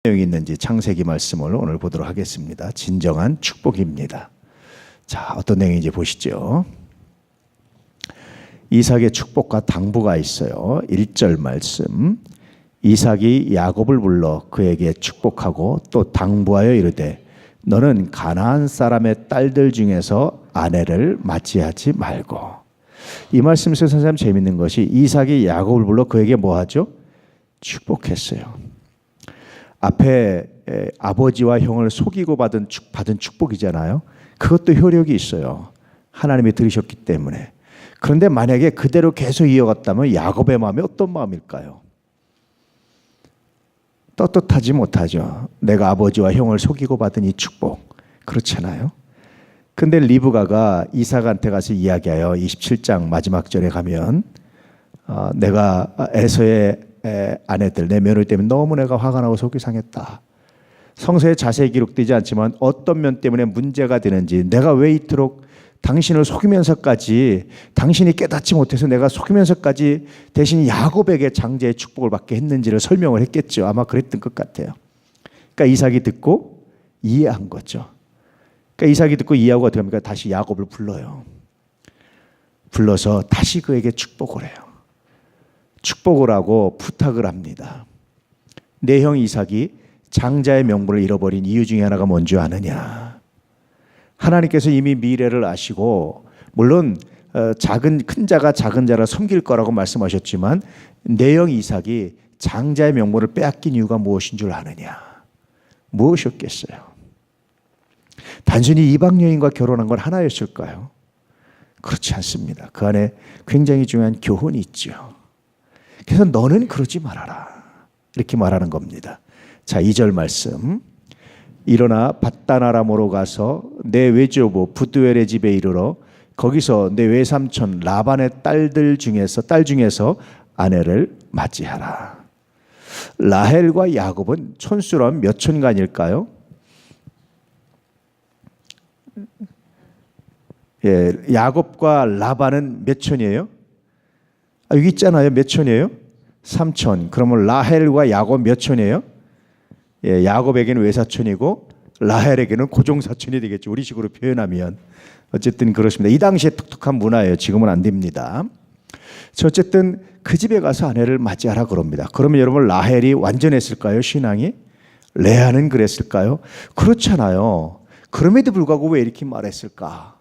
내용이 있는지 창세기 말씀을 오늘 보도록 하겠습니다. 진정한 축복입니다. 자, 어떤 내용인지 보시죠. 이삭의 축복과 당부가 있어요. 1절 말씀. 이삭이 야곱을 불러 그에게 축복하고 또 당부하여 이르되 너는 가나안 사람의 딸들 중에서 아내를 맞이하지 말고. 이 말씀에서 선생님 재밌는 것이 이삭이 야곱을 불러 그에게 뭐하죠? 축복했어요. 앞에 아버지와 형을 속이고 받은 축복이잖아요. 그것도 효력이 있어요. 하나님이 들으셨기 때문에. 그런데 만약에 그대로 계속 이어갔다면 야곱의 마음이 어떤 마음일까요? 떳떳하지 못하죠. 내가 아버지와 형을 속이고 받은 이 축복. 그렇잖아요. 근데 리브가가 이삭한테 가서 이야기하여 27장 마지막 절에 가면 내가 에서의 아내들 내 며느리 때문에 너무 내가 화가 나고 속이 상했다. 성서에 자세히 기록되지 않지만 어떤 면 때문에 문제가 되는지, 내가 왜 이토록 당신을 속이면서까지, 당신이 깨닫지 못해서 내가 속이면서까지 대신 야곱에게 장자의 축복을 받게 했는지를 설명을 했겠죠. 아마 그랬던 것 같아요. 그러니까 이삭이 듣고 이해한 거죠. 그러니까 이삭이 듣고 이해하고 어떻게 합니까? 다시 야곱을 불러요. 불러서 다시 그에게 축복을 해요. 축복을 하고 부탁을 합니다. 내 형 이삭이 장자의 명분을 잃어버린 이유 중에 하나가 뭔지 아느냐? 하나님께서 이미 미래를 아시고, 물론 큰 자가 작은 자를 섬길 거라고 말씀하셨지만 내 형 이삭이 장자의 명분을 빼앗긴 이유가 무엇인 줄 아느냐? 무엇이었겠어요? 단순히 이방 여인과 결혼한 건 하나였을까요? 그렇지 않습니다. 그 안에 굉장히 중요한 교훈이 있죠. 그래서 너는 그러지 말아라, 이렇게 말하는 겁니다. 자, 2절 말씀. 일어나 밧단-아람으로 가서 내 외조부 부두엘의 집에 이르러 거기서 내 외삼촌 라반의 딸 중에서 아내를 맞이하라. 라헬과 야곱은 촌수로 몇 촌간일까요? 예, 야곱과 라반은 몇 촌이에요? 여기 있잖아요. 몇 촌이에요? 3촌. 그러면 라헬과 야곱 몇 촌이에요? 예, 야곱에게는 외사촌이고 라헬에게는 고종사촌이 되겠죠. 우리 식으로 표현하면. 어쨌든 그렇습니다. 이 당시에 독특한 문화예요. 지금은 안 됩니다. 어쨌든 그 집에 가서 아내를 맞이하라 그럽니다. 그러면 여러분, 라헬이 완전했을까요? 신앙이? 레아는 그랬을까요? 그렇잖아요. 그럼에도 불구하고 왜 이렇게 말했을까?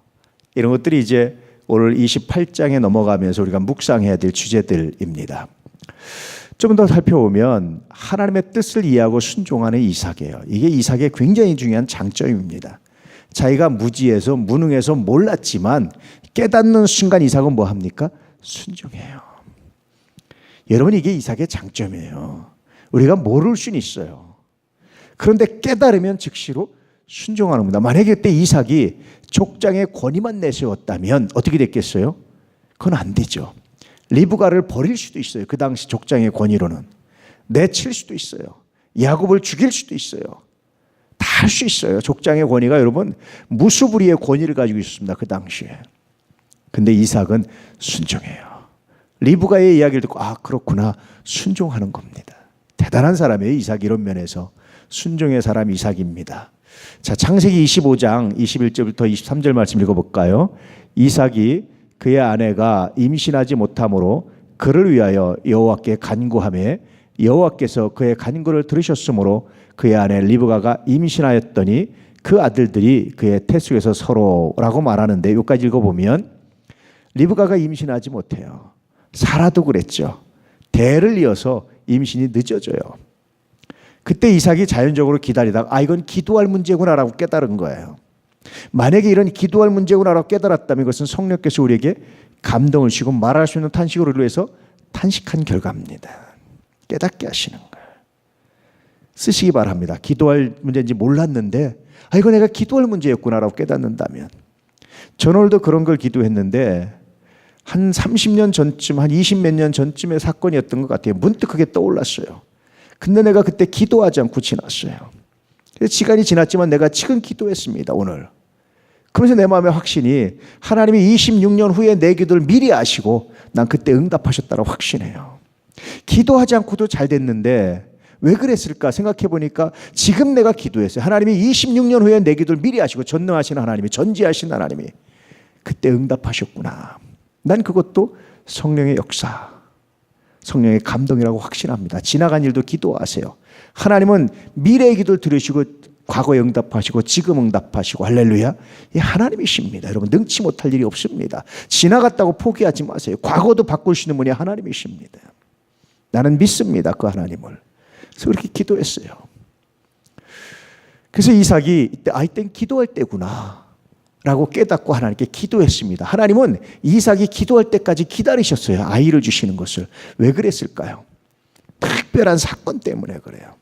이런 것들이 이제 오늘 28장에 넘어가면서 우리가 묵상해야 될 주제들입니다. 좀 더 살펴보면 하나님의 뜻을 이해하고 순종하는 이삭이에요. 이게 이삭의 굉장히 중요한 장점입니다. 자기가 무지해서 무능해서 몰랐지만 깨닫는 순간 이삭은 뭐 합니까? 순종해요. 여러분, 이게 이삭의 장점이에요. 우리가 모를 수는 있어요. 그런데 깨달으면 즉시로 순종하는 겁니다. 만약에 그때 이삭이 족장의 권위만 내세웠다면 어떻게 됐겠어요? 그건 안 되죠. 리브가를 버릴 수도 있어요. 그 당시 족장의 권위로는 내칠 수도 있어요. 야곱을 죽일 수도 있어요. 다 할 수 있어요. 족장의 권위가 여러분 무수부리의 권위를 가지고 있었습니다. 그 당시에. 근데 이삭은 순종해요. 리브가의 이야기를 듣고 그렇구나, 순종하는 겁니다. 대단한 사람이에요. 이삭. 이런 면에서 순종의 사람 이삭입니다. 자, 창세기 25장 21절부터 23절 말씀 읽어볼까요? 이삭이 그의 아내가 임신하지 못함으로 그를 위하여 여호와께 간구하매 여호와께서 그의 간구를 들으셨으므로 그의 아내 리브가가 임신하였더니 그 아들들이 그의 태수에서 서로라고 말하는데, 여기까지 읽어보면 리브가가 임신하지 못해요. 사라도 그랬죠. 대를 이어서 임신이 늦어져요. 그때 이삭이 자연적으로 기다리다가 이건 기도할 문제구나라고 깨달은 거예요. 만약에 이런 기도할 문제구나라고 깨달았다면 이것은 성령께서 우리에게 감동을 주시고 말할 수 있는 탄식으로 해서 탄식한 결과입니다. 깨닫게 하시는 거예요. 쓰시기 바랍니다. 기도할 문제인지 몰랐는데 이거 내가 기도할 문제였구나라고 깨닫는다면. 저는 오늘도 그런 걸 기도했는데 한 30년 전쯤, 한 20몇 년 전쯤의 사건이었던 것 같아요. 문득 그게 떠올랐어요. 근데 내가 그때 기도하지 않고 지났어요. 그래서 시간이 지났지만 내가 지금 기도했습니다, 오늘. 그러면서 내 마음의 확신이 하나님이 26년 후에 내 기도를 미리 아시고 난 그때 응답하셨다고 확신해요. 기도하지 않고도 잘 됐는데 왜 그랬을까 생각해 보니까 지금 내가 기도했어요. 하나님이 26년 후에 내 기도를 미리 하시고 전능하신 하나님이, 전지하신 하나님이 그때 응답하셨구나. 난 그것도 성령의 역사, 성령의 감동이라고 확신합니다. 지나간 일도 기도하세요. 하나님은 미래의 기도를 들으시고 과거에 응답하시고 지금 응답하시고, 할렐루야. 이 하나님이십니다. 여러분, 능치 못할 일이 없습니다. 지나갔다고 포기하지 마세요. 과거도 바꿀 수 있는 분이 하나님이십니다. 나는 믿습니다, 그 하나님을. 그래서 그렇게 기도했어요. 그래서 이삭이 이땐 기도할 때구나 라고 깨닫고 하나님께 기도했습니다. 하나님은 이삭이 기도할 때까지 기다리셨어요. 아이를 주시는 것을. 왜 그랬을까요? 특별한 사건 때문에 그래요.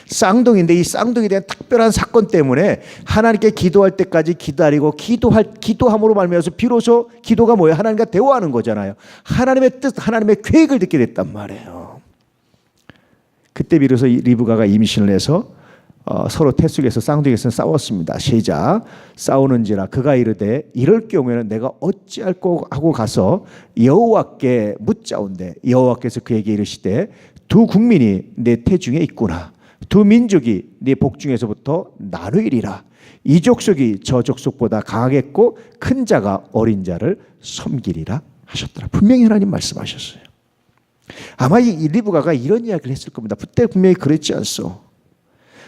쌍둥이인데 이 쌍둥이에 대한 특별한 사건 때문에 하나님께 기도할 때까지 기다리고, 기도함으로 말미암아서 비로소 기도가 뭐예요? 하나님과 대화하는 거잖아요. 하나님의 뜻, 하나님의 계획을 듣게 됐단 말이에요. 그때 비로소 리브가가 임신을 해서 서로 태숙에서 쌍둥이에서 싸웠습니다. 시작. 싸우는지라 그가 이르되 이럴 경우에는 내가 어찌할꼬 하고 가서 여호와께 묻자온대. 여호와께서 그에게 이르시되 두 국민이 내 태중에 있구나. 두 민족이 네 복중에서부터 나누이리라. 이 족속이 저 족속보다 강하겠고 큰 자가 어린 자를 섬기리라 하셨더라. 분명히 하나님 말씀하셨어요. 아마 이 리브가가 이런 이야기를 했을 겁니다. 그때 분명히 그랬지 않소.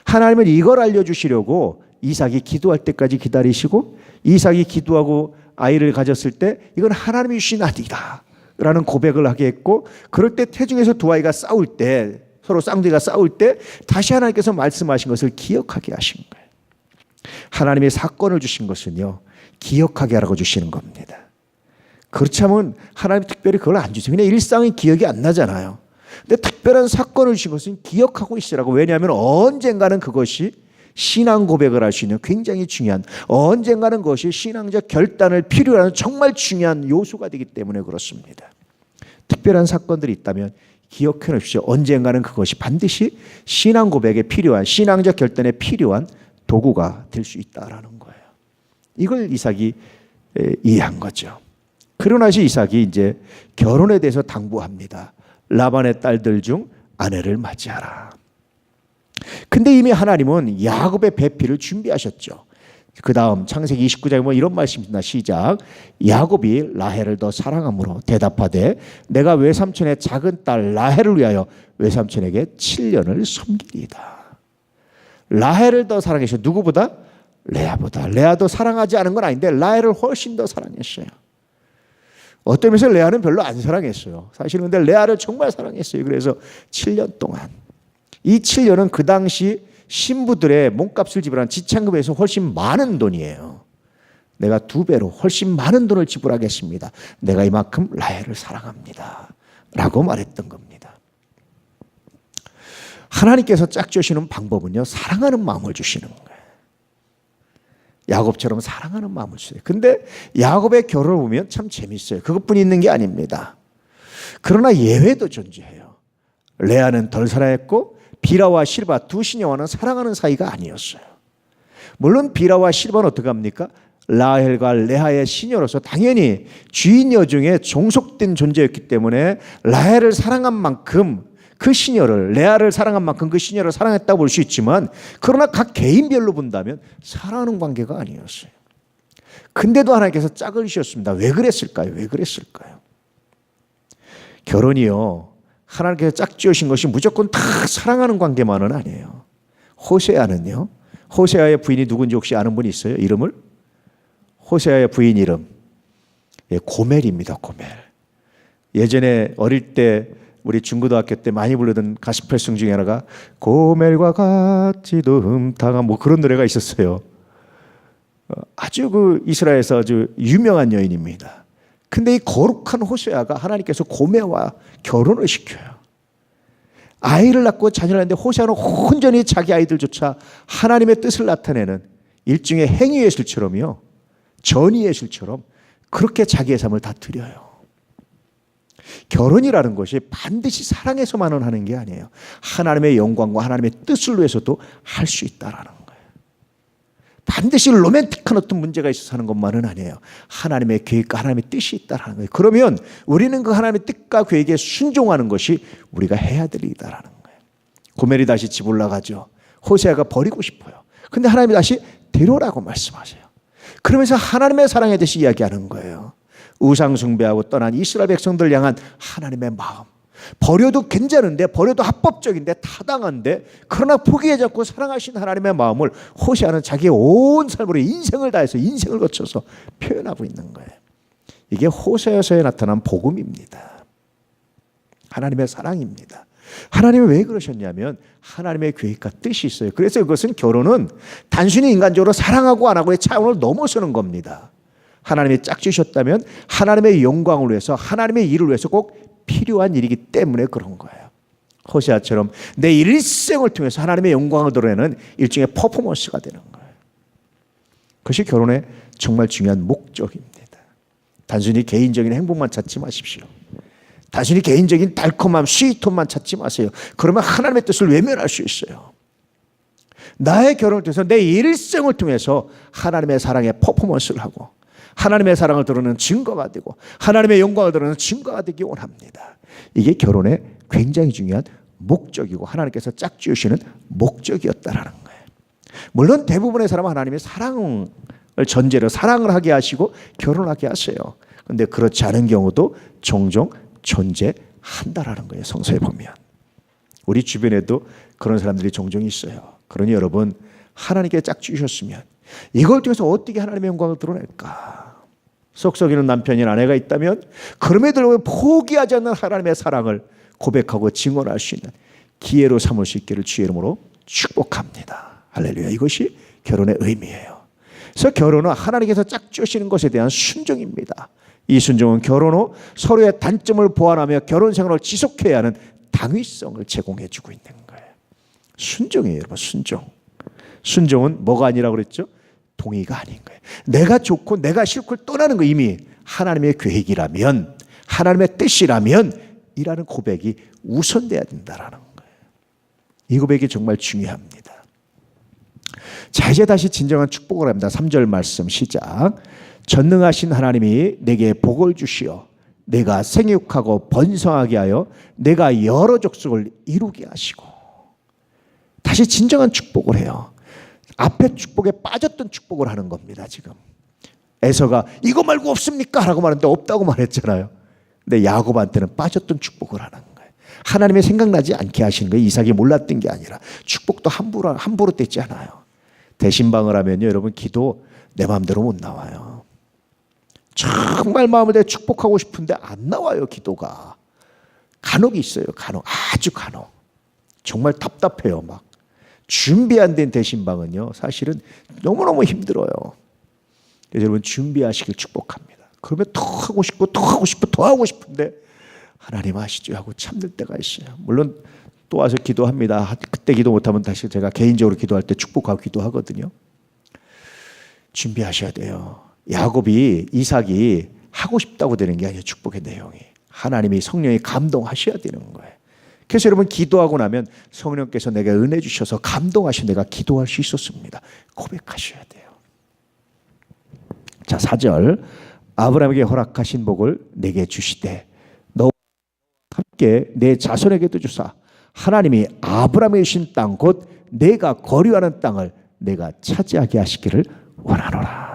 하나님은 이걸 알려주시려고 이삭이 기도할 때까지 기다리시고, 이삭이 기도하고 아이를 가졌을 때 이건 하나님이 주신 아들이다 라는 고백을 하게 했고, 그럴 때 태중에서 두 아이가 싸울 때, 서로 쌍둥이가 싸울 때 다시 하나님께서 말씀하신 것을 기억하게 하신 거예요. 하나님의 사건을 주신 것은요, 기억하게 하라고 주시는 겁니다. 그렇지 않으면 하나님이 특별히 그걸 안 주세요. 그냥 일상이 기억이 안 나잖아요. 근데 특별한 사건을 주신 것은 기억하고 있으라고. 왜냐하면 언젠가는 그것이 신앙 고백을 할 수 있는 굉장히 중요한, 언젠가는 그것이 신앙적 결단을 필요로 하는 정말 중요한 요소가 되기 때문에 그렇습니다. 특별한 사건들이 있다면 기억해 놓으십시오. 언젠가는 그것이 반드시 신앙 고백에 필요한, 신앙적 결단에 필요한 도구가 될 수 있다라는 거예요. 이걸 이삭이 이해한 거죠. 그러나 이삭이 이제 결혼에 대해서 당부합니다. 라반의 딸들 중 아내를 맞이하라. 근데 이미 하나님은 야곱의 배필을 준비하셨죠. 그 다음 창세기 29장에 뭐 이런 말씀입니다. 시작. 야곱이 라헬을 더 사랑함으로 대답하되 내가 외삼촌의 작은 딸 라헬을 위하여 외삼촌에게 7년을 섬기리이다. 라헬을 더 사랑했어요. 누구보다? 레아보다. 레아도 사랑하지 않은 건 아닌데 라헬을 훨씬 더 사랑했어요. 어떤 면에서 레아는 별로 안 사랑했어요. 사실은 근데 레아를 정말 사랑했어요. 그래서 7년 동안. 이 7년은 그 당시 신부들의 몸값을 지불한 지참금에서 훨씬 많은 돈이에요. 내가 2배로 훨씬 많은 돈을 지불하겠습니다. 내가 이만큼 라헬을 사랑합니다 라고 말했던 겁니다. 하나님께서 짝주시는 방법은요, 사랑하는 마음을 주시는 거예요. 야곱처럼 사랑하는 마음을 주세요. 근데 야곱의 결혼을 보면 참 재밌어요. 그것뿐이 있는 게 아닙니다. 그러나 예외도 존재해요. 레아는 덜 사랑했고 비라와 실바 두 시녀와는 사랑하는 사이가 아니었어요. 물론 비라와 실바는 어떻게 합니까? 라헬과 레아의 시녀로서 당연히 주인 여중에 종속된 존재였기 때문에 라헬을 사랑한 만큼 그 시녀를, 레아를 사랑한 만큼 그 시녀를 사랑했다고 볼 수 있지만, 그러나 각 개인별로 본다면 사랑하는 관계가 아니었어요. 근데도 하나님께서 짝을 지었습니다. 왜 그랬을까요? 왜 그랬을까요? 결혼이요, 하나님께서 짝 지으신 것이 무조건 다 사랑하는 관계만은 아니에요. 호세아는요, 호세아의 부인이 누군지 혹시 아는 분이 있어요? 이름을? 호세아의 부인 이름 고멜입니다. 고멜. 예전에 어릴 때 우리 중고등학교 때 많이 부르던 가스펠송 중에 하나가 고멜과 같이도 흠탕한 뭐 그런 노래가 있었어요. 아주 그 이스라엘에서 아주 유명한 여인입니다. 근데 이 거룩한 호세아가 하나님께서 고멜과 결혼을 시켜요. 아이를 낳고 자녀를 낳는데 호세아는 온전히 자기 아이들조차 하나님의 뜻을 나타내는 일종의 행위예술처럼요, 전위예술처럼 그렇게 자기의 삶을 다 드려요. 결혼이라는 것이 반드시 사랑해서만은 하는 게 아니에요. 하나님의 영광과 하나님의 뜻을 위해서도 할 수 있다라는 거예요. 반드시 로맨틱한 어떤 문제가 있어서 하는 것만은 아니에요. 하나님의 계획과 하나님의 뜻이 있다라는 거예요. 그러면 우리는 그 하나님의 뜻과 계획에 순종하는 것이 우리가 해야 될 일이다라는 거예요. 고멜이 다시 집 올라가죠. 호세아가 버리고 싶어요. 근데 하나님이 다시 데려오라고 말씀하세요. 그러면서 하나님의 사랑에 대해서 이야기하는 거예요. 우상 숭배하고 떠난 이스라엘 백성들 향한 하나님의 마음. 버려도 괜찮은데, 버려도 합법적인데, 타당한데, 그러나 포기하지 않고 사랑하신 하나님의 마음을 호세아는 자기의 온 삶으로 인생을 다해서, 인생을 거쳐서 표현하고 있는 거예요. 이게 호세아서에 나타난 복음입니다. 하나님의 사랑입니다. 하나님이 왜 그러셨냐면 하나님의 계획과 뜻이 있어요. 그래서 이것은, 결혼은 단순히 인간적으로 사랑하고 안 하고의 차원을 넘어서는 겁니다. 하나님이 짝지으셨다면 하나님의 영광을 위해서, 하나님의 일을 위해서 꼭 필요한 일이기 때문에 그런 거예요. 호세아처럼 내 일생을 통해서 하나님의 영광을 드러내는 일종의 퍼포먼스가 되는 거예요. 그것이 결혼의 정말 중요한 목적입니다. 단순히 개인적인 행복만 찾지 마십시오. 단순히 개인적인 달콤함, 스위트함만 찾지 마세요. 그러면 하나님의 뜻을 외면할 수 있어요. 나의 결혼을 통해서, 내 일생을 통해서 하나님의 사랑의 퍼포먼스를 하고, 하나님의 사랑을 드러내는 증거가 되고, 하나님의 영광을 드러내는 증거가 되기 원합니다. 이게 결혼의 굉장히 중요한 목적이고, 하나님께서 짝지으시는 목적이었다라는 거예요. 물론 대부분의 사람은 하나님의 사랑을 전제로 사랑을 하게 하시고 결혼하게 하세요. 그런데 그렇지 않은 경우도 종종 존재한다라는 거예요. 성서에 보면 우리 주변에도 그런 사람들이 종종 있어요. 그러니 여러분, 하나님께 짝지으셨으면 이걸 통해서 어떻게 하나님의 영광을 드러낼까? 속 썩이는 남편이나 아내가 있다면 그럼에도 불구하고 포기하지 않는 하나님의 사랑을 고백하고 증언할 수 있는 기회로 삼을 수 있기를 주의 이름으로 축복합니다. 할렐루야. 이것이 결혼의 의미예요. 그래서 결혼은 하나님께서 짝지으시는 것에 대한 순종입니다. 이 순종은 결혼 후 서로의 단점을 보완하며 결혼 생활을 지속해야 하는 당위성을 제공해 주고 있는 거예요. 순종이에요, 여러분. 순종. 순종은 뭐가 아니라고 그랬죠? 동의가 아닌 거예요. 내가 좋고 내가 싫고 떠나는 거, 이미 하나님의 계획이라면, 하나님의 뜻이라면 이라는 고백이 우선돼야 된다라는 거예요. 이 고백이 정말 중요합니다. 자, 이제 다시 진정한 축복을 합니다. 3절 말씀 시작. 전능하신 하나님이 내게 복을 주시어 내가 생육하고 번성하게 하여 내가 여러 족속을 이루게 하시고. 다시 진정한 축복을 해요. 앞에 축복에 빠졌던 축복을 하는 겁니다. 지금 에서가 이거 말고 없습니까? 라고 말했는데 없다고 말했잖아요. 근데 야곱한테는 빠졌던 축복을 하는 거예요. 하나님이 생각나지 않게 하시는 거예요. 이삭이 몰랐던 게 아니라. 축복도 함부로 떼지 않아요. 대신방을 하면요, 여러분, 기도 내 마음대로 못 나와요. 정말 마음을 다해 축복하고 싶은데 안 나와요. 기도가 간혹 있어요. 간혹, 아주 간혹. 정말 답답해요. 막 준비 안 된 대신방은요, 사실은 너무너무 힘들어요. 그래서 여러분, 준비하시길 축복합니다. 그러면 더 하고 싶고 더 하고 싶고 더 하고 싶은데 하나님 아시죠 하고 참을 때가 있어요. 물론 또 와서 기도합니다. 그때 기도 못하면 다시 제가 개인적으로 기도할 때 축복하고 기도하거든요. 준비하셔야 돼요. 야곱이, 이삭이 하고 싶다고 되는 게 아니에요. 축복의 내용이. 하나님이, 성령이 감동하셔야 되는 거예요. 그래서 여러분, 기도하고 나면 성령께서 내게 은혜 주셔서 감동하셔 내가 기도할 수 있었습니다. 고백하셔야 돼요. 자, 4절. 아브라함에게 허락하신 복을 내게 주시되 너와 함께 내 자손에게도 주사 하나님이 아브라함에 주신 땅 곧 내가 거류하는 땅을 내가 차지하게 하시기를 원하노라.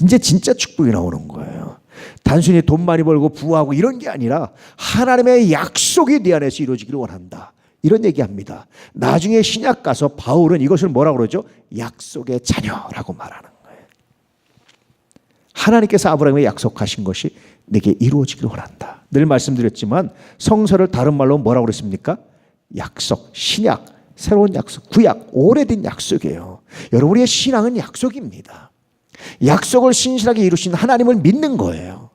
이제 진짜 축복이 나오는 거예요. 단순히 돈 많이 벌고 부하고 이런 게 아니라 하나님의 약속이 내 안에서 이루어지기를 원한다. 이런 얘기합니다. 나중에 신약 가서 바울은 이것을 뭐라고 그러죠? 약속의 자녀라고 말하는 거예요. 하나님께서 아브라함에게 약속하신 것이 내게 이루어지기를 원한다. 늘 말씀드렸지만 성서를 다른 말로 뭐라고 그랬습니까? 약속, 신약, 새로운 약속, 구약, 오래된 약속이에요. 여러분의 신앙은 약속입니다. 약속을 신실하게 이루신 하나님을 믿는 거예요.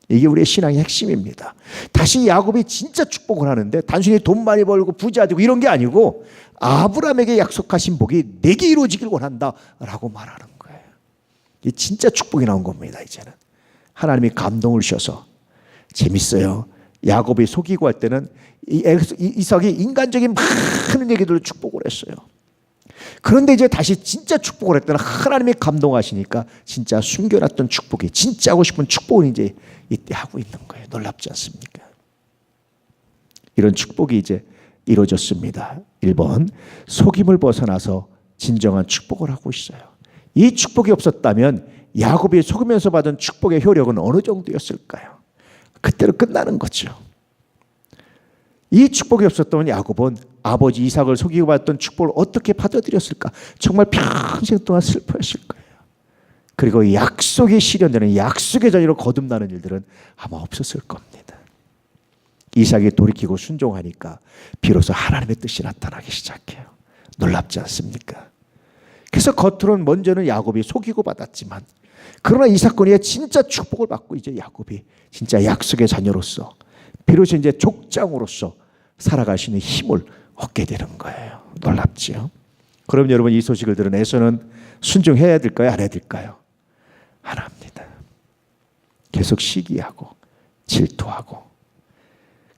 이게 우리의 신앙의 핵심입니다. 다시 야곱이 진짜 축복을 하는데 단순히 돈 많이 벌고 부자 되고 이런 게 아니고 아브라함에게 약속하신 복이 내게 이루어지길 원한다라고 말하는 거예요. 이 진짜 축복이 나온 겁니다. 이제는 하나님이 감동을 주셔서. 재밌어요. 야곱이 속이고 할 때는 이삭이 인간적인 많은 얘기들로 축복을 했어요. 그런데 이제 다시 진짜 축복을 했더니 하나님이 감동하시니까 진짜 숨겨놨던 축복이, 진짜 하고 싶은 축복을 이제 이때 하고 있는 거예요. 놀랍지 않습니까? 이런 축복이 이제 이루어졌습니다. 1번, 속임을 벗어나서 진정한 축복을 하고 있어요. 이 축복이 없었다면 야곱이 속으면서 받은 축복의 효력은 어느 정도였을까요? 그때로 끝나는 거죠. 이 축복이 없었다면 야곱은 아버지 이삭을 속이고 받았던 축복을 어떻게 받아들였을까? 정말 평생 동안 슬퍼했을 거예요. 그리고 약속이 실현되는 약속의 자리로 거듭나는 일들은 아마 없었을 겁니다. 이삭이 돌이키고 순종하니까 비로소 하나님의 뜻이 나타나기 시작해요. 놀랍지 않습니까? 그래서 겉으로는 먼저는 야곱이 속이고 받았지만, 그러나 이삭권이의 진짜 축복을 받고 이제 야곱이 진짜 약속의 자녀로서 비로소 이제 족장으로서 살아갈 수 있는 힘을 얻게 되는 거예요. 놀랍지요? 그럼 여러분, 이 소식을 들은 에서는 순종해야 될까요? 안 해야 될까요? 안 합니다. 계속 시기하고 질투하고.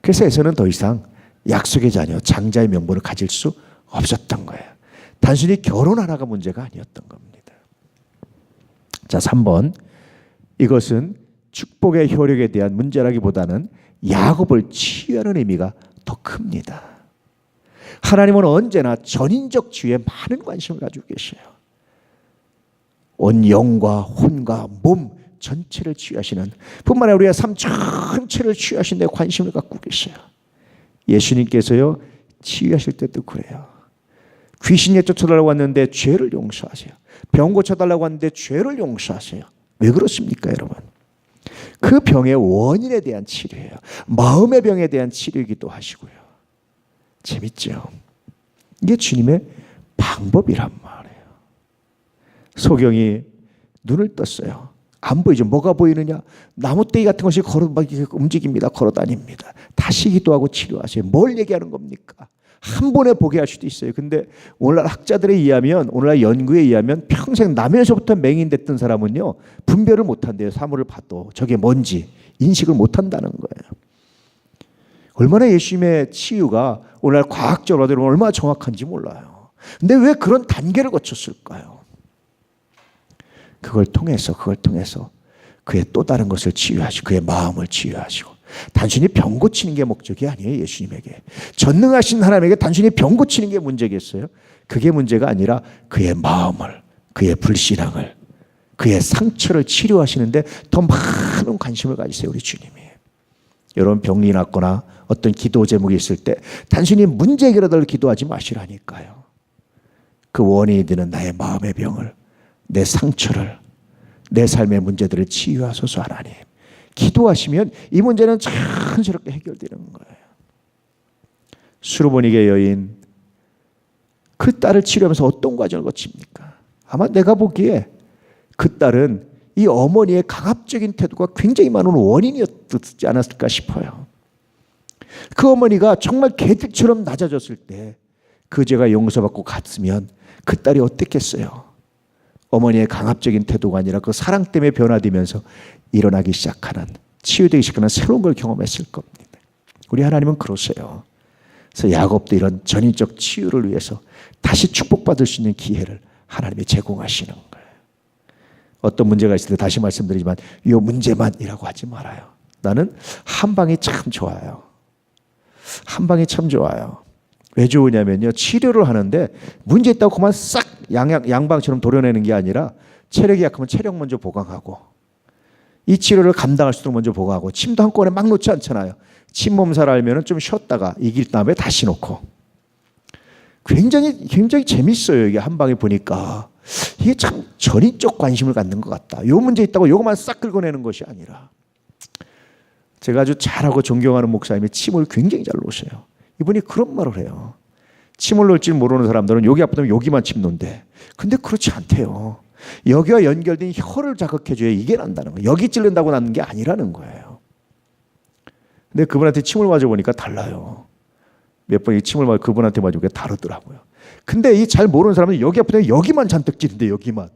그래서 에서는 더 이상 약속의 자녀, 장자의 명분을 가질 수 없었던 거예요. 단순히 결혼 하나가 문제가 아니었던 겁니다. 자, 3번. 이것은 축복의 효력에 대한 문제라기보다는 야곱을 치유하는 의미가 더 큽니다. 하나님은 언제나 전인적 치유에 많은 관심을 가지고 계셔요. 온 영과 혼과 몸 전체를 치유하시는, 뿐만 아니라 우리의 삶 전체를 치유하시는 데 관심을 갖고 계셔요. 예수님께서요, 치유하실 때도 그래요. 귀신에 쫓아달라고 왔는데 죄를 용서하세요. 병 고쳐달라고 왔는데 죄를 용서하세요. 왜 그렇습니까, 여러분? 그 병의 원인에 대한 치료예요. 마음의 병에 대한 치료이기도 하시고요. 재밌죠? 이게 주님의 방법이란 말이에요. 소경이 눈을 떴어요. 안 보이죠? 뭐가 보이느냐? 나무떼기 같은 것이 막 움직입니다. 걸어 다닙니다. 다시 기도하고 치료하세요. 뭘 얘기하는 겁니까? 한 번에 보게 할 수도 있어요. 근데 오늘날 학자들에 의하면, 오늘날 연구에 의하면 평생 남에서부터 맹인됐던 사람은요, 분별을 못한대요. 사물을 봐도 저게 뭔지 인식을 못한다는 거예요. 얼마나 예수님의 치유가 오늘날 과학적으로 보면 얼마나 정확한지 몰라요. 근데 왜 그런 단계를 거쳤을까요? 그걸 통해서 그의 또 다른 것을 치유하시고 그의 마음을 치유하시고, 단순히 병 고치는 게 목적이 아니에요. 예수님에게 전능하신 하나님에게 단순히 병 고치는 게 문제겠어요? 그게 문제가 아니라 그의 마음을, 그의 불신앙을, 그의 상처를 치료하시는데 더 많은 관심을 가지세요. 우리 주님이. 여러분, 병이 났거나 어떤 기도 제목이 있을 때 단순히 문제 해결하달라고 기도하지 마시라니까요. 그 원인이 되는 나의 마음의 병을, 내 상처를, 내 삶의 문제들을 치유하소서. 하나님, 기도하시면 이 문제는 자연스럽게 해결되는 거예요. 수르보니게 여인, 그 딸을 치료하면서 어떤 과정을 거칩니까? 아마 내가 보기에 그 딸은 이 어머니의 강압적인 태도가 굉장히 많은 원인이었지 않았을까 싶어요. 그 어머니가 정말 개들처럼 낮아졌을 때 그 죄가 용서받고 갔으면 그 딸이 어땠겠어요? 어머니의 강압적인 태도가 아니라 그 사랑 때문에 변화되면서 일어나기 시작하는, 치유되기 시작하는 새로운 걸 경험했을 겁니다. 우리 하나님은 그러세요. 그래서 야곱도 이런 전인적 치유를 위해서 다시 축복받을 수 있는 기회를 하나님이 제공하시는 거예요. 어떤 문제가 있을 때 다시 말씀드리지만 이 문제만이라고 하지 말아요. 나는 한 방이 참 좋아요. 한 방이 참 좋아요. 왜 좋으냐면요, 치료를 하는데 문제 있다고 그만 싹 양방처럼 도려내는 게 아니라 체력이 약하면 체력 먼저 보강하고, 이 치료를 감당할 수 있도록 먼저 보강하고, 침도 한꺼번에 막 놓지 않잖아요. 침 몸살 알면은 좀 쉬었다가 이길 다음에 다시 놓고. 굉장히 재밌어요. 이게 한 방에 보니까 이게 참 전인적 관심을 갖는 것 같다. 요 문제 있다고 요것만 싹 긁어내는 것이 아니라, 제가 아주 잘하고 존경하는 목사님이 침을 굉장히 잘 놓으세요. 이분이 그런 말을 해요. 침을 놓을 줄 모르는 사람들은 여기 아프다면 여기만 침 놓는데, 근데 그렇지 않대요. 여기와 연결된 혀를 자극해줘야 이게 난다는 거예요. 여기 찔른다고 나는 게 아니라는 거예요. 근데 그분한테 침을 맞아보니까 달라요. 몇 번 이 침을 그분한테 맞아보니까 다르더라고요. 근데 이 잘 모르는 사람은 여기 아프다면 여기만 잔뜩 찌는데 여기만.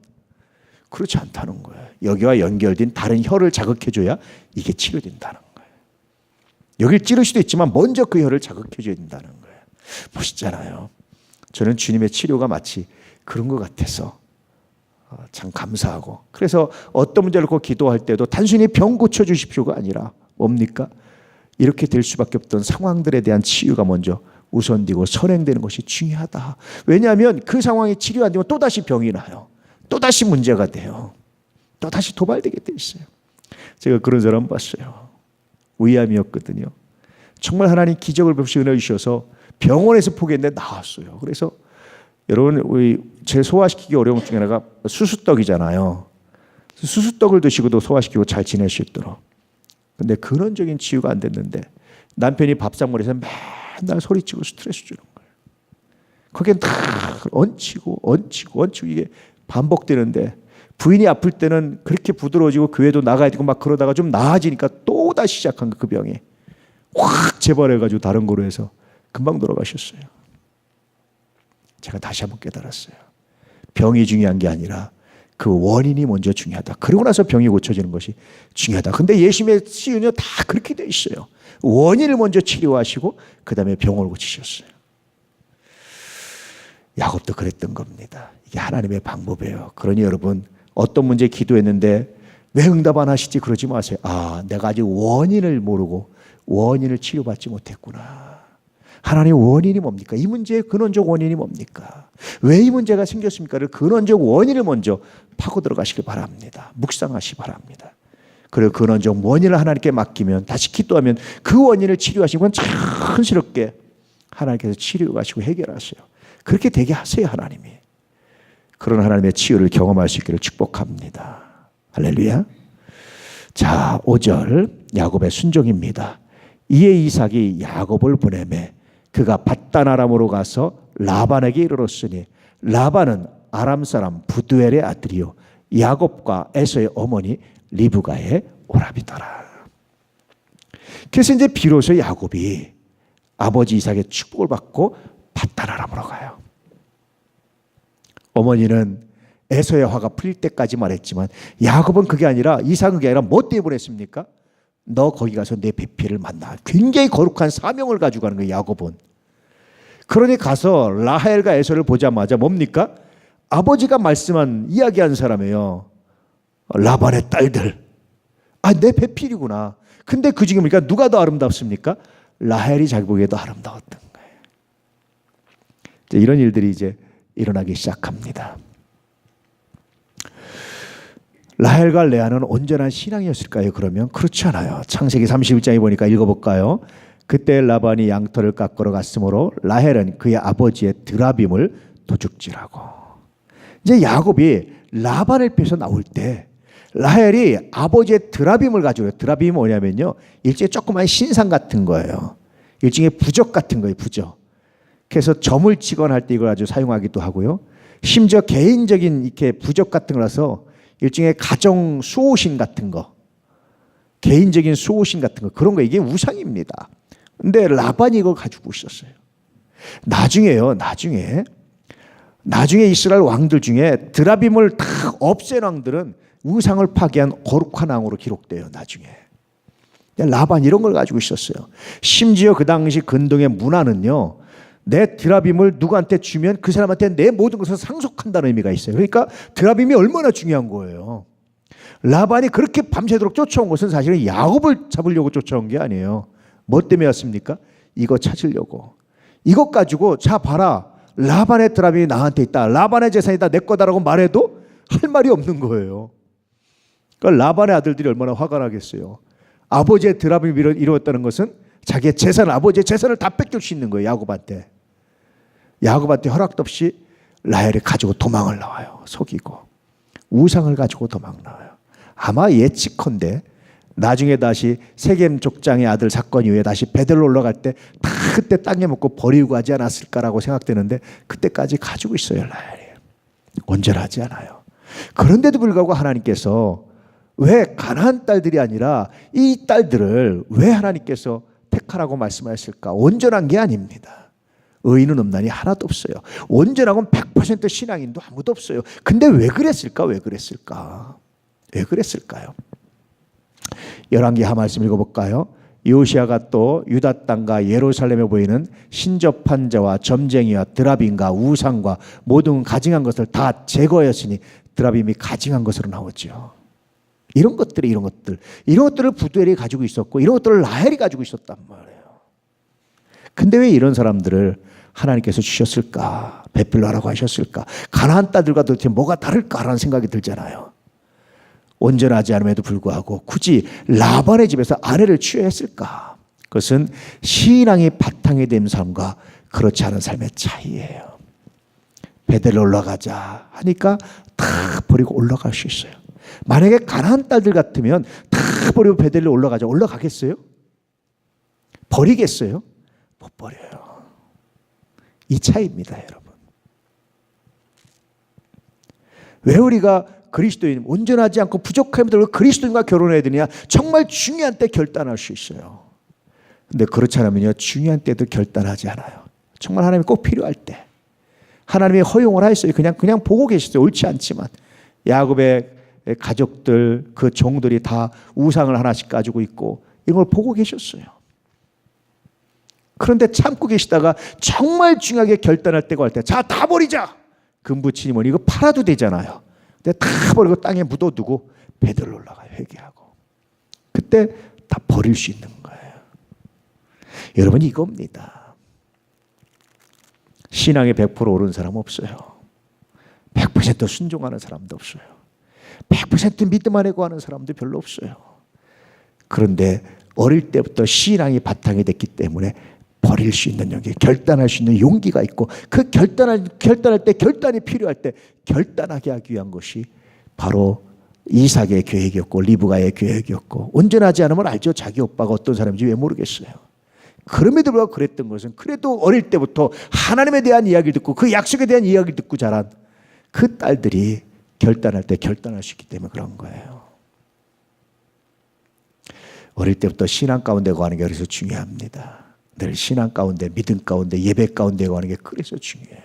그렇지 않다는 거예요. 여기와 연결된 다른 혀를 자극해줘야 이게 치료된다는 거예요. 여길 찌를 수도 있지만 먼저 그 혀를 자극해줘야 된다는 거예요. 멋있잖아요. 저는 주님의 치료가 마치 그런 것 같아서 참 감사하고, 그래서 어떤 문제를 놓고 기도할 때도 단순히 병 고쳐주십시오가 아니라 뭡니까? 이렇게 될 수밖에 없던 상황들에 대한 치유가 먼저 우선되고 선행되는 것이 중요하다. 왜냐하면 그 상황이 치료 안 되면 또다시 병이 나요. 또다시 문제가 돼요. 또다시 도발되게 돼 있어요. 제가 그런 사람 봤어요. 위암이었거든요. 정말 하나님 기적을 베푸시 은혜 주셔서 병원에서 포기했는데 나왔어요. 그래서 여러분, 우리 제일 소화시키기 어려운 것 중에 하나가 수수떡이잖아요. 수수떡을 드시고도 소화시키고 잘 지낼 수 있도록. 근데 근원적인 치유가 안 됐는데 남편이 밥상머리에서 맨날 소리치고 스트레스 주는 거예요. 거기에 다 얹히고 이게 반복되는데, 부인이 아플 때는 그렇게 부드러워지고 교회도 나가야 되고 막 그러다가 좀 나아지니까 또 다시 시작한 그 병이 확 재발해가지고 다른 거로 해서 금방 돌아가셨어요. 제가 다시 한번 깨달았어요. 병이 중요한 게 아니라 그 원인이 먼저 중요하다. 그러고 나서 병이 고쳐지는 것이 중요하다. 근데 예수님의 치유는 다 그렇게 돼 있어요. 원인을 먼저 치료하시고 그 다음에 병을 고치셨어요. 야곱도 그랬던 겁니다. 이게 하나님의 방법이에요. 그러니 여러분, 어떤 문제 기도했는데 왜 응답 안 하시지 그러지 마세요. 아, 내가 아직 원인을 모르고 원인을 치료받지 못했구나. 하나님 원인이 뭡니까? 이 문제의 근원적 원인이 뭡니까? 왜 이 문제가 생겼습니까를 근원적 원인을 먼저 파고 들어가시길 바랍니다. 묵상하시기 바랍니다. 그리고 근원적 원인을 하나님께 맡기면, 다시 기도하면 그 원인을 치료하시면 자연스럽게 하나님께서 치료하시고 해결하세요. 그렇게 되게 하세요. 하나님이. 그런 하나님의 치유를 경험할 수 있기를 축복합니다. 할렐루야. 자, 5절 야곱의 순종입니다. 이에 이삭이 야곱을 보내매 그가 밧단 아람으로 가서 라반에게 이르렀으니 라반은 아람 사람 부두엘의 아들이요 야곱과 에서의 어머니 리브가의 오라비더라. 그래서 이제 비로소 야곱이 아버지 이삭의 축복을 받고 밧단 아람으로 가요. 어머니는 에서의 화가 풀릴 때까지 말했지만 야곱은 그게 아니라, 이삭은 그게 아니라 뭐 때문에 했습니까? 너 거기 가서 내 배필을 만나. 굉장히 거룩한 사명을 가지고 가는 거예요, 야곱은. 그러니 가서 라헬과 에서를 보자마자 뭡니까? 아버지가 말씀한, 이야기한 사람이에요. 라반의 딸들. 아, 내 배필이구나. 근데 그 중에 보니까 누가 더 아름답습니까? 라헬이 자기 보기에 더 아름다웠던 거예요. 이런 일들이 이제 일어나기 시작합니다. 라헬과 레아는 온전한 신앙이었을까요? 그러면 그렇지 않아요. 창세기 31장에 보니까 읽어볼까요? 그때 라반이 양털을 깎으러 갔으므로 라헬은 그의 아버지의 드라빔을 도둑질하고. 이제 야곱이 라반을 빼서 나올 때 라헬이 아버지의 드라빔을 가지고, 드라빔이 뭐냐면요, 일종의 조그만 신상 같은 거예요. 일종의 부적 같은 거예요, 부적. 그래서 점을 치거나 할 때 이걸 아주 사용하기도 하고요. 심지어 개인적인 이렇게 부적 같은 거라서 일종의 가정 수호신 같은 거, 개인적인 수호신 같은 거, 그런 거, 이게 우상입니다. 근데 라반이 이걸 가지고 있었어요. 나중에 이스라엘 왕들 중에 드라빔을 다 없앤 왕들은 우상을 파괴한 거룩한 왕으로 기록돼요. 나중에 라반 이런 걸 가지고 있었어요. 심지어 그 당시 근동의 문화는요, 내 드라빔을 누구한테 주면 그 사람한테 내 모든 것을 상속한다는 의미가 있어요. 그러니까 드라빔이 얼마나 중요한 거예요. 라반이 그렇게 밤새도록 쫓아온 것은 사실은 야곱을 잡으려고 쫓아온 게 아니에요. 뭐 때문이었습니까? 이거 찾으려고. 이것 가지고, 자 봐라, 라반의 드라빔이 나한테 있다, 라반의 재산이다, 내 거다라고 말해도 할 말이 없는 거예요. 그러니까 라반의 아들들이 얼마나 화가 나겠어요. 아버지의 드라빔이 이루었다는 것은 자기의 재산을, 아버지의 재산을 다 뺏길 수 있는 거예요. 야곱한테 허락도 없이 라헬이 가지고 도망을 나와요. 속이고 우상을 가지고 도망 나와요. 아마 예측컨대 나중에 다시 세겜 족장의 아들 사건 이후에 다시 베델로 올라갈 때 다 그때 땅에 묻고 버리고 가지 않았을까라고 생각되는데, 그때까지 가지고 있어요. 라헬이 온전하지 않아요. 그런데도 불구하고 하나님께서 왜 가나안 딸들이 아니라 이 딸들을 왜 하나님께서 택하라고 말씀하셨을까? 온전한 게 아닙니다. 의인은 없나니 하나도 없어요. 온전하고는 100% 신앙인도 아무도 없어요. 근데 왜 그랬을까요? 열왕기하 말씀 읽어볼까요? 요시아가 또 유다 땅과 예루살렘에 보이는 신접한 자와 점쟁이와 드라빔과 우상과 모든 가증한 것을 다 제거하였으니, 드라빔이 가증한 것으로 나오죠. 이런 것들을 부두엘이 가지고 있었고, 이런 것들을 라헬이 가지고 있었단 말이에요. 근데 왜 이런 사람들을 하나님께서 주셨을까? 베풀러 하라고 하셨을까? 가나안 딸들과 도대체 뭐가 다를까라는 생각이 들잖아요. 온전하지 않음에도 불구하고 굳이 라반의 집에서 아내를 취했을까? 그것은 신앙이 바탕이 된 삶과 그렇지 않은 삶의 차이예요. 베델로 올라가자 하니까 다 버리고 올라갈 수 있어요. 만약에 가나안 딸들 같으면 다 버리고 베델로 올라가자. 올라가겠어요? 버리겠어요? 못 버려요. 이 차이입니다, 여러분. 왜 우리가 그리스도인, 온전하지 않고 부족함에도 왜 그리스도인과 결혼해야 되느냐? 정말 중요한 때 결단할 수 있어요. 근데 그렇지 않으면요, 중요한 때도 결단하지 않아요. 정말 하나님이 꼭 필요할 때. 하나님이 허용을 하였어요. 그냥 보고 계셨어요. 옳지 않지만. 야곱의 가족들, 그 종들이 다 우상을 하나씩 가지고 있고 이걸 보고 계셨어요. 그런데 참고 계시다가 정말 중요하게 결단할 때가 올 때, 자, 다 버리자. 금부치니 뭐니 이거 팔아도 되잖아요. 근데 다 버리고 땅에 묻어두고 베들로 올라가요. 회개하고. 그때 다 버릴 수 있는 거예요. 여러분, 이겁니다. 신앙에 100% 오른 사람 없어요. 100% 순종하는 사람도 없어요. 100% 믿음 안에 거하는 사람도 별로 없어요. 그런데 어릴 때부터 신앙이 바탕이 됐기 때문에 버릴 수 있는 용기, 결단할 수 있는 용기가 있고, 그 결단할 때, 결단이 필요할 때 결단하게 하기 위한 것이 바로 이삭의 계획이었고 리브가의 계획이었고, 온전하지 않으면 알죠. 자기 오빠가 어떤 사람인지 왜 모르겠어요. 그럼에도 불구하고 그랬던 것은, 그래도 어릴 때부터 하나님에 대한 이야기를 듣고 그 약속에 대한 이야기를 듣고 자란 그 딸들이 결단할 때 결단할 수 있기 때문에 그런 거예요. 어릴 때부터 신앙 가운데 거하는 게 그래서 중요합니다. 늘 신앙 가운데, 믿음 가운데, 예배 가운데 거하는 게 그래서 중요해요.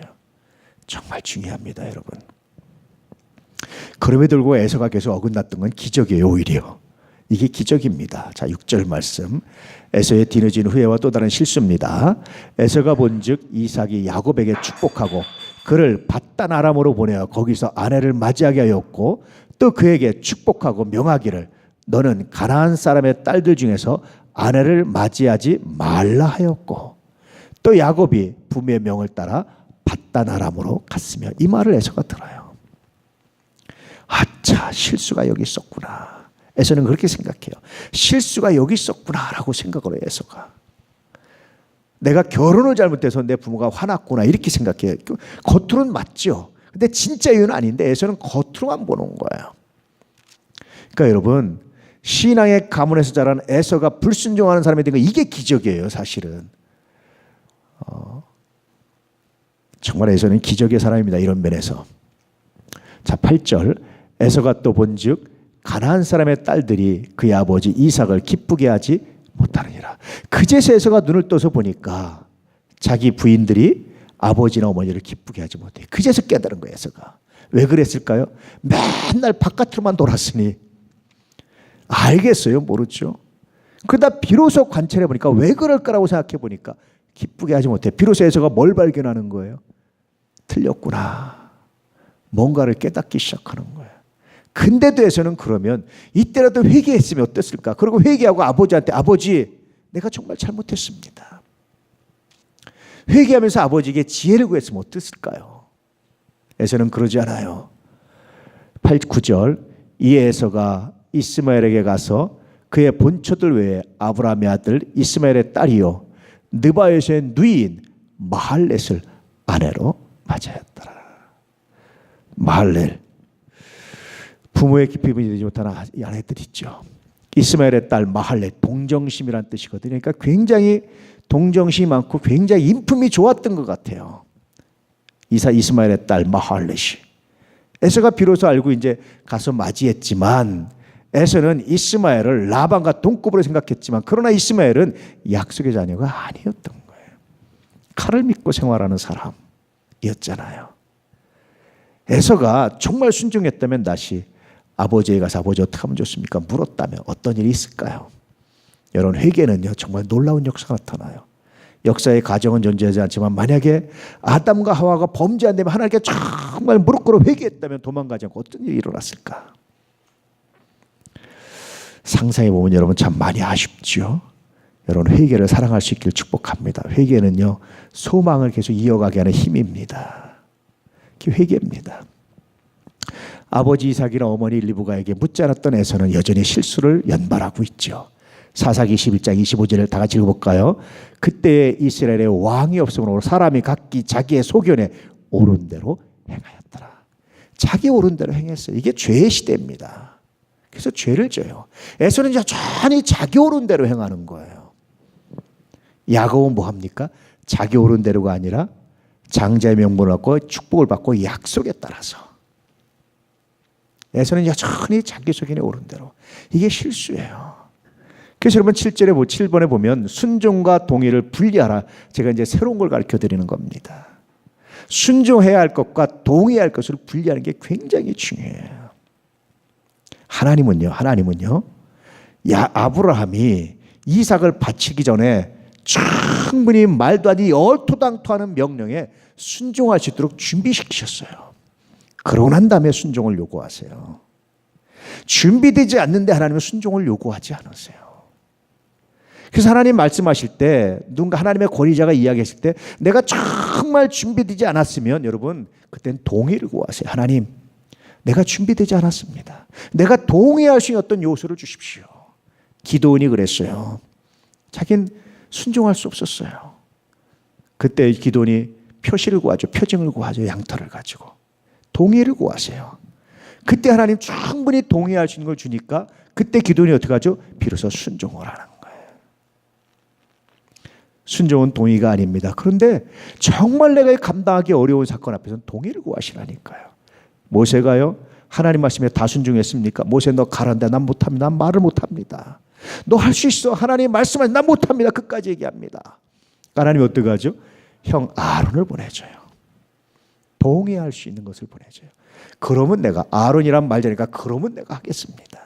정말 중요합니다, 여러분. 그럼에도 불구하고 에서가 계속 어긋났던 건 기적이에요. 오히려 이게 기적입니다. 자, 6절 말씀. 에서의 뒤늦은 후회와 또 다른 실수입니다. 에서가 본즉 이삭이 야곱에게 축복하고 그를 밧단 아람으로 보내어 거기서 아내를 맞이하게 하였고, 또 그에게 축복하고 명하기를 너는 가나안 사람의 딸들 중에서 아내를 맞이하지 말라 하였고, 또 야곱이 부모의 명을 따라 밧단 아람으로 갔으며, 이 말을 에서가 들어요. 아차, 실수가 여기 있었구나. 에서는 그렇게 생각해요. 실수가 여기 있었구나라고 생각을 해요. 에서가 내가 결혼을 잘못해서 내 부모가 화났구나 이렇게 생각해요. 겉으로는 맞죠. 근데 진짜 이유는 아닌데 에서는 겉으로만 보는 거예요. 그러니까 여러분, 신앙의 가문에서 자란 에서가 불순종하는 사람이 된 거, 이게 기적이에요. 사실은 정말 에서는 기적의 사람입니다. 이런 면에서. 자, 8절. 에서가 또 본즉 가나안 사람의 딸들이 그의 아버지 이삭을 기쁘게 하지 못하느니라. 그제서 에서가 눈을 떠서 보니까 자기 부인들이 아버지나 어머니를 기쁘게 하지 못해. 그제서 깨달은 거예요. 에서가. 왜 그랬을까요? 맨날 바깥으로만 돌았으니. 알겠어요? 모르죠. 그러다 비로소 관찰해 보니까 왜 그럴까라고 생각해 보니까 기쁘게 하지 못해. 비로소 에서가 뭘 발견하는 거예요? 틀렸구나. 뭔가를 깨닫기 시작하는 거예요. 근데도 에서는 그러면 이때라도 회개했으면 어땠을까? 그리고 회개하고 아버지한테, 아버지, 내가 정말 잘못했습니다. 회개하면서 아버지에게 지혜를 구했으면 어땠을까요? 에서는 그러지 않아요. 8, 9절. 이에 에서가 이스마엘에게 가서 그의 본처들 외에 아브라함의 아들 이스마엘의 딸이요 느바요스의 누이인 마할렛을 아내로 맞이하였더라. 마할렛, 부모의 깊이 되지 못한 아내들 있죠. 이스마엘의 딸 마할렛, 동정심이란 뜻이거든요. 그러니까 굉장히 동정심이 많고 굉장히 인품이 좋았던 것 같아요. 이스마엘의 딸 마할렛이. 에서가 비로소 알고 이제 가서 맞이했지만, 에서는 이스마엘을 라반과 동급으로 생각했지만, 그러나 이스마엘은 약속의 자녀가 아니었던 거예요. 칼을 믿고 생활하는 사람이었잖아요. 에서가 정말 순종했다면 다시 아버지에 가서 아버지 어떻게 하면 좋습니까? 물었다면 어떤 일이 있을까요? 여러분, 회개는요 정말 놀라운 역사가 나타나요. 역사의 가정은 존재하지 않지만 만약에 아담과 하와가 범죄 안 되면 하나님께 정말 무릎 꿇어 회개했다면 도망가지 않고 어떤 일이 여러분 회개를 사랑할 수 있기를 축복합니다. 회개는요 소망을 계속 이어가게 하는 힘입니다. 그게 회개입니다. 아버지 이삭이나 어머니 리브가에게 묻지 않았던 에서는 여전히 실수를 연발하고 있죠. 사사기 21장 25절을 다 같이 읽어볼까요? 그때 이스라엘에 왕이 없으므로 사람이 각기 자기의 소견에 옳은 대로 행하였더라. 자기 옳은 대로 행했어요. 이게 죄의 시대입니다. 그래서 죄를 져요. 에서는 여전히 자기 옳은 대로 행하는 거예요. 야곱은 뭐 합니까? 자기 옳은 대로가 아니라 장자의 명분을 받고 축복을 받고 약속에 따라서. 에서는 여전히 자기 소견에 옳은 대로. 이게 실수예요. 그래서 여러분 7번에 보면 순종과 동의를 분리하라. 제가 이제 새로운 걸 가르쳐 드리는 겁니다. 순종해야 할 것과 동의해야 할 것을 분리하는 게 굉장히 중요해요. 하나님은요 아브라함이 이삭을 바치기 전에 충분히 말도 안 되는 얼토당토하는 명령에 순종할 수 있도록 준비시키셨어요. 그러고 난 다음에 순종을 요구하세요. 준비되지 않는데 하나님은 순종을 요구하지 않으세요. 그래서 하나님 말씀하실 때 누군가 하나님의 권위자가 이야기했을 때 내가 정말 준비되지 않았으면 여러분 그땐 동의를 구하세요. 하나님 내가 준비되지 않았습니다. 내가 동의할 수 있는 어떤 요소를 주십시오. 기도원이 그랬어요. 자기는 순종할 수 없었어요. 그때 기도원이 표시를 구하죠. 표징을 구하죠. 양털을 가지고. 동의를 구하세요. 그때 하나님 충분히 동의할 수 있는 걸 주니까 그때 기도원이 어떻게 하죠? 비로소 순종을 하는 거예요. 순종은 동의가 아닙니다. 그런데 정말 내가 감당하기 어려운 사건 앞에서는 동의를 구하시라니까요. 모세가요. 하나님 말씀에 다 순종했습니까? 모세 너 가란데 난 못합니다. 난 말을 못합니다. 너 할 수 있어. 하나님 말씀하신 난 못합니다. 끝까지 얘기합니다. 하나님이 어떻게 하죠? 형 아론을 보내줘요. 동의할 수 있는 것을 보내줘요. 그러면 내가 아론이란 말 되니까 그러면 내가 하겠습니다.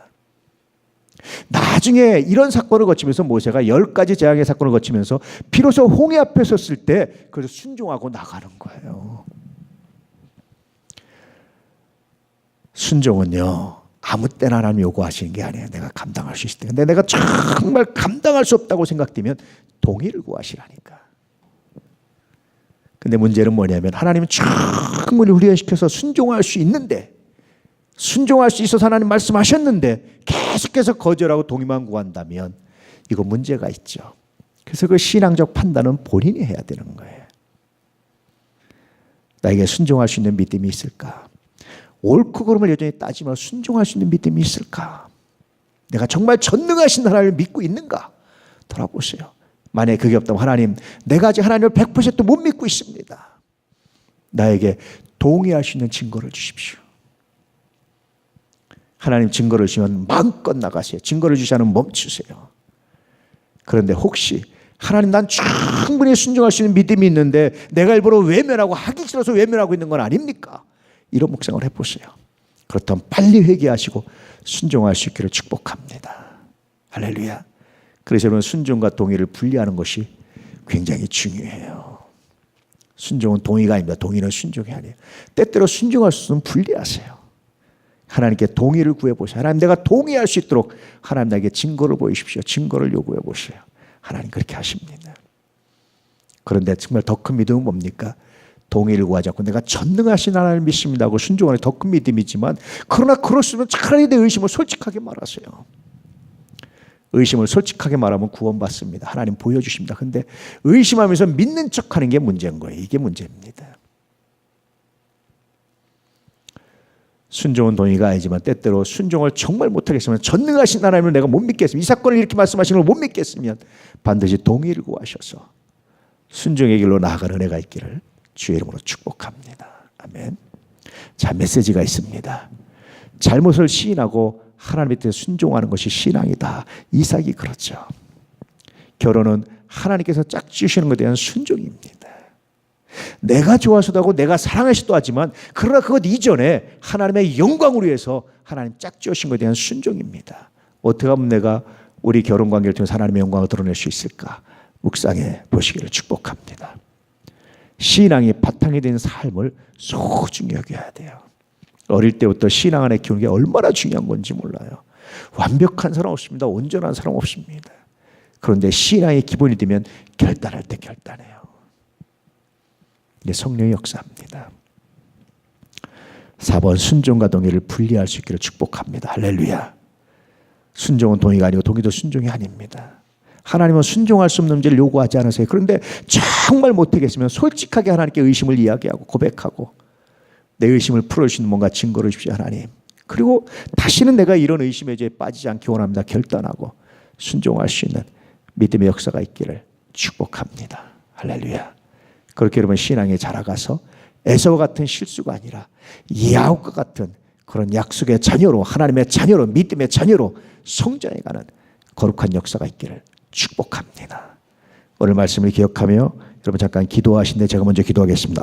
나중에 이런 사건을 거치면서 모세가 10가지 재앙의 사건을 거치면서 비로소 홍해 앞에 섰을 때 그래서 순종하고 나가는 거예요. 순종은요 아무 때나 하나님 요구하시는 게 아니에요. 내가 감당할 수 있을 때. 근데 내가 정말 감당할 수 없다고 생각되면 동의를 구하시라니까. 근데 문제는 뭐냐면 하나님은 충분히 훈련시켜서 순종할 수 있는데 순종할 수 있어서 하나님 말씀하셨는데 계속해서 거절하고 동의만 구한다면 이거 문제가 있죠. 그래서 그 신앙적 판단은 본인이 해야 되는 거예요. 나에게 순종할 수 있는 믿음이 있을까? 옳고 그름을 여전히 따지며 순종할 수 있는 믿음이 있을까? 내가 정말 전능하신 하나님을 믿고 있는가? 돌아보세요. 만약에 그게 없다면 하나님 내가 아직 하나님을 100%못 믿고 있습니다. 나에게 동의할 수 있는 증거를 주십시오. 하나님 증거를 주시면 마음껏 나가세요. 증거를 주시 않으면 멈추세요. 그런데 혹시 하나님 난 충분히 순종할 수 있는 믿음이 있는데 내가 일부러 외면하고 하기 싫어서 외면하고 있는 건 아닙니까? 이런 묵상을 해보세요. 그렇다면 빨리 회개하시고 순종할 수 있기를 축복합니다. 할렐루야. 그래서 여러분 순종과 동의를 분리하는 것이 굉장히 중요해요. 순종은 동의가 아닙니다. 동의는 순종이 아니에요. 때때로 순종할 수 있으면 분리하세요. 하나님께 동의를 구해보세요. 하나님 내가 동의할 수 있도록 하나님 나에게 증거를 보이십시오. 증거를 요구해 보세요. 하나님 그렇게 하십니다. 그런데 정말 더 큰 믿음은 뭡니까? 동의를 구하지 않고 내가 전능하신 하나님을 믿습니다 하고 순종하는 더 큰 믿음이지만 그러나 그렇으면 차라리 내 의심을 솔직하게 말하세요. 의심을 솔직하게 말하면 구원받습니다. 하나님 보여주십니다. 그런데 의심하면서 믿는 척하는 게 문제인 거예요. 이게 문제입니다. 순종은 동의가 아니지만 때때로 순종을 정말 못하겠으면 전능하신 하나님을 내가 못 믿겠으면 이 사건을 이렇게 말씀하시는 걸 못 믿겠으면 반드시 동의를 구하셔서 순종의 길로 나아가는 은혜가 있기를 주의 이름으로 축복합니다. 아멘. 자, 메시지가 있습니다. 잘못을 시인하고 하나님께 순종하는 것이 신앙이다. 이삭이 그렇죠. 결혼은 하나님께서 짝지으시는 것에 대한 순종입니다. 내가 좋아서도 하고 내가 사랑해서도 하지만 그러나 그것 이전에 하나님의 영광을 위해서 하나님 짝지으신 것에 대한 순종입니다. 어떻게 하면 내가 우리 결혼관계를 통해서 하나님의 영광을 드러낼 수 있을까? 묵상해 보시기를 축복합니다. 신앙이 바탕이 된 삶을 소중히 여겨야 돼요. 어릴 때부터 신앙 안에 키우는 게 얼마나 중요한 건지 몰라요. 완벽한 사람 없습니다. 온전한 사람 없습니다. 그런데 신앙의 기본이 되면 결단할 때 결단해요. 이게 성령의 역사입니다. 4번 순종과 동의를 분리할 수 있기를 축복합니다. 할렐루야. 순종은 동의가 아니고 동의도 순종이 아닙니다. 하나님은 순종할 수 없는 문제를 요구하지 않으세요. 그런데 정말 못하겠으면 솔직하게 하나님께 의심을 이야기하고 고백하고 내 의심을 풀어주시는 뭔가 증거를 주십시오 하나님. 그리고 다시는 내가 이런 의심에 빠지지 않기 원합니다. 결단하고 순종할 수 있는 믿음의 역사가 있기를 축복합니다. 할렐루야. 그렇게 여러분 신앙에 자라가서 에서와 같은 실수가 아니라 야곱과 같은 그런 약속의 자녀로 하나님의 자녀로 믿음의 자녀로 성장해가는 거룩한 역사가 있기를 축복합니다. 오늘 말씀을 기억하며 여러분 잠깐 기도하신데 제가 먼저 기도하겠습니다.